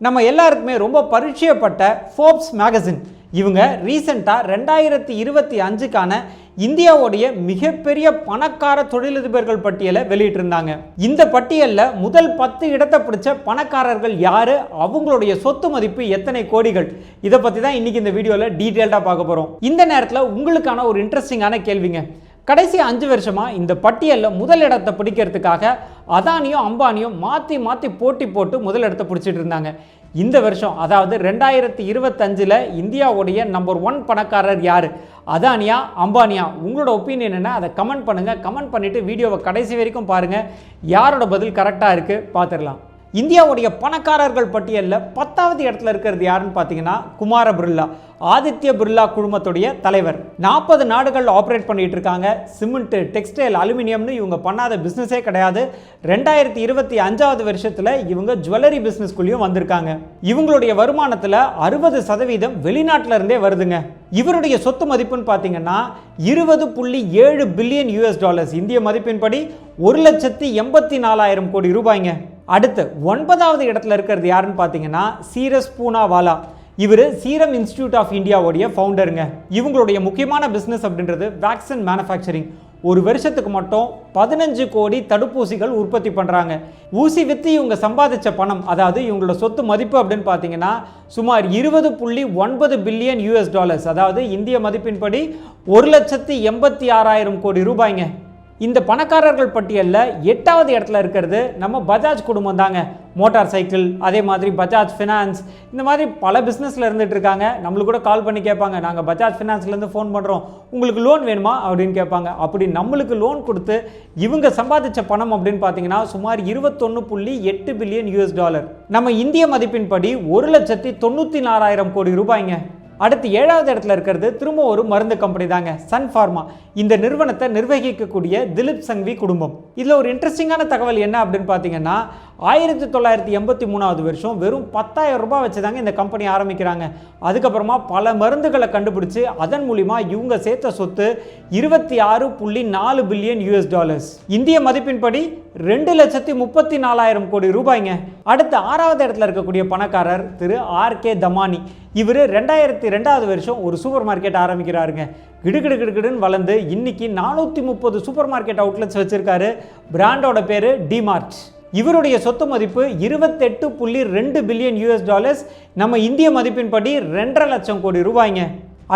நம்ம எல்லாருக்குமே ரொம்ப பரிச்சயப்பட்ட ஃபோர்ப்ஸ் மேகசின் இவங்க ரீசெண்டாக 2025க்கான இந்தியாவுடைய மிகப்பெரிய பணக்கார தொழிலதிபர்கள் பட்டியலை வெளியிட்டிருந்தாங்க. இந்த பட்டியலில் முதல் 10 இடத்தை பிடிச்ச பணக்காரர்கள் யாரு, அவங்களுடைய சொத்து மதிப்பு எத்தனை கோடிகள், இதை பற்றி தான் இன்னைக்கு இந்த வீடியோவில் டீட்டெயில்டாக பார்க்க போகிறோம். இந்த நேரத்தில் உங்களுக்கான ஒரு இன்ட்ரெஸ்டிங்கான கேள்விங்க. கடைசி 5 வருஷமா இந்த பட்டியலில் முதல் இடத்தை பிடிக்கிறதுக்காக அதானியும் அம்பானியும் மாற்றி மாற்றி போட்டி போட்டு முதல் இடத்தை பிடிச்சிட்டு இருந்தாங்க. இந்த வருஷம் அதாவது 2025 இந்தியாவுடைய நம்பர் 1 பணக்காரர் யார், அதானியா அம்பானியா? உங்களோட ஒப்பீனியன் என்ன, அதை கமெண்ட் பண்ணுங்கள். கமெண்ட் பண்ணிவிட்டு வீடியோவை கடைசி வரைக்கும் பாருங்கள். யாரோட பதில் கரெக்டாக இருக்குது பார்த்துடலாம். இந்தியாவுடைய பணக்காரர்கள் பட்டியலில் 10வது இடத்துல இருக்கிறது யாருன்னு பார்த்தீங்கன்னா குமார பிர்லா, ஆதித்ய பிர்லா குழுமத்துடைய தலைவர். 40 நாடுகள் ஆப்ரேட் பண்ணிட்டு இருக்காங்க. சிமெண்ட், டெக்ஸ்டைல், அலுமினியம்னு இவங்க பண்ணாத பிஸ்னஸே கிடையாது. 2025வது வருஷத்தில் இவங்க ஜுவல்லரி பிஸ்னஸ்குள்ளேயும் வந்திருக்காங்க. இவங்களுடைய வருமானத்தில் 60% வெளிநாட்டில் இருந்தே வருதுங்க. இவருடைய சொத்து மதிப்புன்னு பார்த்தீங்கன்னா 20.7 பில்லியன் US, இந்திய மதிப்பின்படி 1,84,000 கோடி ரூபாய்ங்க. அடுத்து 9வது இடத்துல இருக்கிறது யாருன்னு பார்த்தீங்கன்னா சீரஸ் பூனாவாலா. இவர் சீரம் இன்ஸ்டிடியூட் ஆஃப் இந்தியாவுடைய ஃபவுண்டருங்க. இவங்களுடைய முக்கியமான பிஸ்னஸ் அப்படின்றது வேக்சின் மேனுஃபேக்சரிங். ஒரு வருஷத்துக்கு மட்டும் 15 கோடி தடுப்பூசிகள் உற்பத்தி பண்ணுறாங்க. ஊசி விற்று இவங்க சம்பாதிச்ச பணம், அதாவது இவங்களோட சொத்து மதிப்பு அப்படின்னு பார்த்தீங்கன்னா சுமார் 20.9 பில்லியன் US, அதாவது இந்திய மதிப்பின்படி 1,86,000 கோடி ரூபாய்ங்க. இந்த பணக்காரர்கள் பட்டியலில் 8வது இடத்துல இருக்கிறது நம்ம பஜாஜ் குடும்பம் தாங்க. மோட்டார் சைக்கிள், அதே மாதிரி பஜாஜ் ஃபினான்ஸ், இந்த மாதிரி பல பிஸ்னஸில் இருந்துகிட்டு இருக்காங்க. நம்மளுக்கு கூட கால் பண்ணி கேட்பாங்க, நாங்கள் பஜாஜ் ஃபினான்ஸ்லேருந்து ஃபோன் பண்ணுறோம், உங்களுக்கு லோன் வேணுமா அப்படின்னு கேட்பாங்க. அப்படி நம்மளுக்கு லோன் கொடுத்து இவங்க சம்பாதிச்ச பணம் அப்படின்னு பார்த்தீங்கன்னா சுமார் 21.8 பில்லியன் US. நம்ம இந்திய மதிப்பின்படி 1,94,000 கோடி ரூபாய்ங்க. அடுத்து 7வது இடத்துல இருக்கிறது திரும்ப ஒரு மருந்து கம்பெனி தாங்க, சன் ஃபார்மா. இந்த நிறுவனத்தை நிர்வகிக்கக்கூடிய திலீப் சங்வி குடும்பம். இதில் ஒரு இன்ட்ரெஸ்டிங்கான தகவல் என்ன அப்படின்னு பார்த்தீங்கன்னா 1983வது வருஷம் வெறும் 10,000 ரூபாய் வச்சு தாங்க இந்த கம்பெனி ஆரம்பிக்கிறாங்க. அதுக்கப்புறமா பல மருந்துகளை கண்டுபிடிச்சு அதன் மூலிமா இவங்க சேர்த்த சொத்து 26.4 பில்லியன் US. இந்திய மதிப்பின்படி 2,34,000 கோடி ரூபாய்ங்க. அடுத்து 6வது இடத்துல இருக்கக்கூடிய பணக்காரர் திரு ஆர்.கே. தமானி. இவர் 2002வது வருஷம் ஒரு சூப்பர் மார்க்கெட் ஆரம்பிக்கிறாருங்க. கிடுகிடுன்னு வளர்ந்து இன்னைக்கு 430 சூப்பர் மார்க்கெட் அவுட்லெட்ஸ் வச்சிருக்காரு. பிராண்டோட பேரு டிமார்ட். இவருடைய சொத்து மதிப்பு 28.2 பில்லியன் US, நம்ம இந்திய மதிப்பின்படி 2.5 லட்சம் கோடி ரூபாய்ங்க.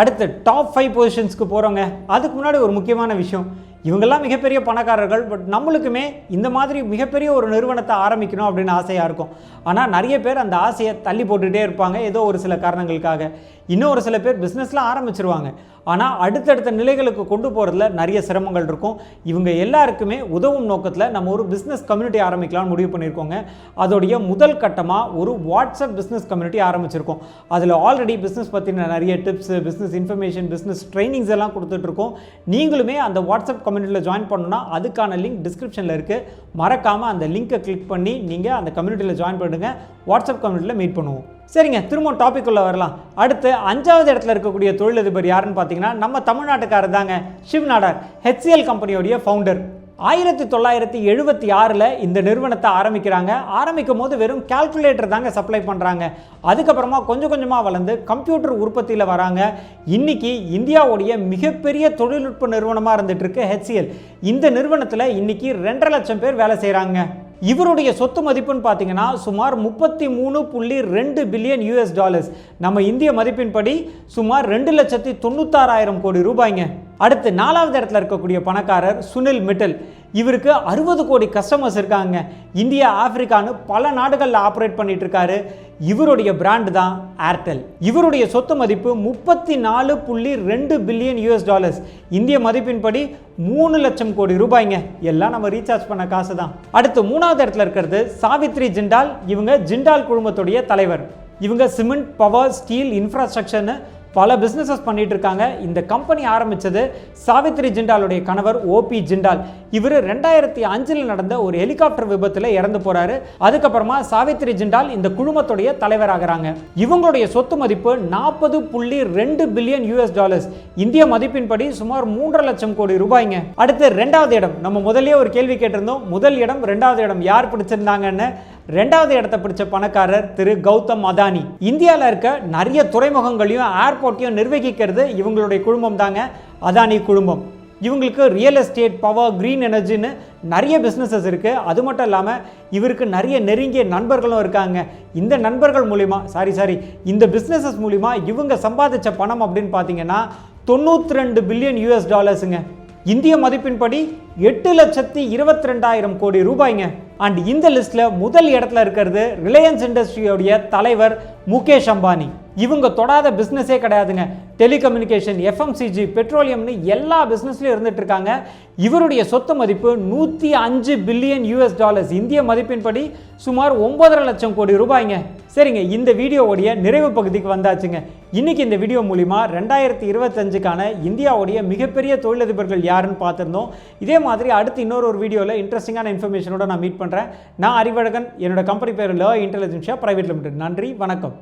அடுத்து டாப் 5 பொசிஷன்ஸ்க்கு போகிறோங்க. அதுக்கு முன்னாடி ஒரு முக்கியமான விஷயம், இவங்கெல்லாம் மிகப்பெரிய பணக்காரர்கள். பட் நம்மளுக்குமே இந்த மாதிரி மிகப்பெரிய ஒரு நிறுவனத்தை ஆரம்பிக்கணும் அப்படின்னு ஆசையாக இருக்கும். ஆனால் நிறைய பேர் அந்த ஆசையை தள்ளி போட்டுகிட்டே இருப்பாங்க ஏதோ ஒரு சில காரணங்களுக்காக. இன்னும் ஒரு சில பேர் பிஸ்னஸ்லாம் ஆரம்பிச்சிருவாங்க, ஆனால் அடுத்தடுத்த நிலைகளுக்கு கொண்டு போகிறதுல நிறைய சிரமங்கள் இருக்கும். இவங்க எல்லாருக்குமே உதவும் நோக்கத்தில் நம்ம ஒரு பிஸ்னஸ் கம்யூனிட்டி ஆரம்பிக்கலாம்னு முடிவு பண்ணியிருக்கோங்க. அதோடைய முதல் கட்டமாக ஒரு வாட்ஸ்அப் பிஸ்னஸ் கம்யூனிட்டி ஆரம்பிச்சிருக்கோம். அதில் ஆல்ரெடி பிஸ்னஸ் பற்றின நிறைய tips, business information, business trainings எல்லாம் கொடுத்துட்ருக்கோம். நீங்களுமே அந்த வாட்ஸ்அப் கம்யூனிட்டியில் ஜாயின் பண்ணணும்னா அதுக்கான லிங்க் டிஸ்கிரிப்ஷனில் இருக்குது. மறக்காமல் அந்த லிங்கை கிளிக் பண்ணி நீங்கள் அந்த கம்யூனிட்டியில் ஜாயின் பண்ணுங்கள். வாட்ஸ்அப் கம்யூனிட்டியில் மீட் பண்ணுவோம். சரிங்க, திரும்ப டாபிக் உள்ள வரலாம். அடுத்து 5வது இடத்துல இருக்கக்கூடிய தொழிலதிபர் யாருன்னு பார்த்தீங்கன்னா நம்ம தமிழ்நாட்டுக்காரர் தாங்க, ஷிவ் நாடார், HCL கம்பெனியோடைய ஃபவுண்டர். 1976 இந்த நிறுவனத்தை ஆரம்பிக்கிறாங்க. ஆரம்பிக்கும் போது வெறும் கால்குலேட்டர் தாங்க சப்ளை பண்ணுறாங்க. அதுக்கப்புறமா கொஞ்சம் கொஞ்சமாக வளர்ந்து கம்ப்யூட்டர் உற்பத்தியில் வராங்க. இன்னைக்கு இந்தியாவுடைய மிகப்பெரிய தொழில்நுட்ப நிறுவனமாக இருந்துட்டு இருக்கு HCL. இந்த நிறுவனத்தில் இன்னைக்கு 2.5 லட்சம் பேர் வேலை செய்கிறாங்க. இவருடைய சொத்து மதிப்புன்னு பார்த்தீங்கன்னா சுமார் 33.2 பில்லியன் US, நம்ம இந்திய மதிப்பின்படி சுமார் 2,96,000 கோடி ரூபாய்ங்க. அடுத்து 4வது இடத்துல இருக்கக்கூடிய பணக்காரர் சுனில் மிட்டல். இவருக்கு 60 கோடி கஸ்டமர்ஸ் இருக்காங்க. இந்தியா, ஆப்பிரிக்கான்னு பல நாடுகளில் ஆப்ரேட் பண்ணிட்டு இருக்காரு. இவருடைய பிராண்ட் தான் ஏர்டெல். இவருடைய சொத்து மதிப்பு 34.2 பில்லியன் US, இந்திய மதிப்பின்படி 3 லட்சம் கோடி ரூபாய்ங்க. எல்லாம் நம்ம ரீசார்ஜ் பண்ண காசு தான். அடுத்து 3வது இடத்துல இருக்கிறது சாவித்ரி ஜிண்டால். இவங்க ஜிண்டால் குழுமத்துடைய தலைவர். இவங்க சிமெண்ட், பவர், ஸ்டீல், இன்ஃப்ராஸ்ட்ரக்சர்னு பல பிஸ்னஸஸ் பண்ணிட்டு இருக்காங்க. இந்த கம்பெனி ஆரம்பித்தது சாவித்ரி ஜிண்டாலுடைய கணவர் OP ஜிண்டால். இவர் 2005 நடந்த ஒரு ஹெலிகாப்டர் விபத்தில் இறந்து போறாரு. அதுக்கப்புறமா சாவித்ரி ஜிண்டால் இந்த குழுமத்துடைய தலைவராகிறாங்க. இவங்களுடைய சொத்து மதிப்பு 40.2 பில்லியன் US, இந்திய மதிப்பின்படி சுமார் 3.5 லட்சம் கோடி ரூபாய்ங்க. அடுத்து 2வது இடம், நம்ம முதல்லயே ஒரு கேள்வி கேட்டிருந்தோம், முதல் இடம் 2வது இடம் யார் பிடிச்சிருந்தாங்கன்னு. ரெண்டாவது இடத்தை பிடிச்ச பணக்காரர் திரு கௌதம் அதானி. இந்தியாவில் இருக்க நிறைய துறைமுகங்களையும் ஏர்போர்ட்டையும் நிர்வகிக்கிறது இவங்களுடைய குழுமம் தாங்க அதானி குழுமம். இவங்களுக்கு ரியல் எஸ்டேட், பவர், கிரீன் எனர்ஜின்னு நிறைய பிஸ்னஸஸ் இருக்குது. அது மட்டும் இல்லாமல் இவருக்கு நிறைய நெருங்கிய நண்பர்களும் இருக்காங்க. இந்த நண்பர்கள் மூலிமா இந்த பிஸ்னஸஸ் மூலிமா இவங்க சம்பாதிச்ச பணம் அப்படின்னு பார்த்தீங்கன்னா 92 பில்லியன் US. இந்திய மதிப்பின்படி 8,22,000 கோடி ரூபாய்ங்க. அண்ட் இந்த லிஸ்ட்ல முதல் இடத்துல இருக்கிறது ரிலையன்ஸ் இண்டஸ்ட்ரியோடைய தலைவர் முகேஷ் அம்பானி. இவங்க தொடாத பிஸ்னஸே கிடையாதுங்க. டெலிகம்யூனிகேஷன், FMCG, பெட்ரோலியம்னு எல்லா பிஸ்னஸ்லையும் இருந்துட்டு இருக்காங்க. இவருடைய சொத்து மதிப்பு 105 பில்லியன் US. இந்திய மதிப்பின்படி சுமார் 9.5 லட்சம் கோடி ரூபாய்ங்க. சரிங்க, இந்த வீடியோவுடைய நிறைவு பகுதிக்கு வந்தாச்சுங்க. இன்னைக்கு இந்த வீடியோ மூலிமா 2025க்கான இந்தியாவுடைய மிகப்பெரிய தொழிலதிபர்கள் யாருன்னு பார்த்துருந்தோம். இதே மாதிரி அடுத்து இன்னொரு வீடியோவில் இன்ட்ரெஸ்டிங்கான இன்ஃபர்மேஷனோட நான் மீட் பண்ணுறேன். நான் அறிவழகன். என்னோட கம்பெனி பேர் ல இன்டெலிஜென்ஷியா பிரைவேட் லிமிடெட். நன்றி, வணக்கம்.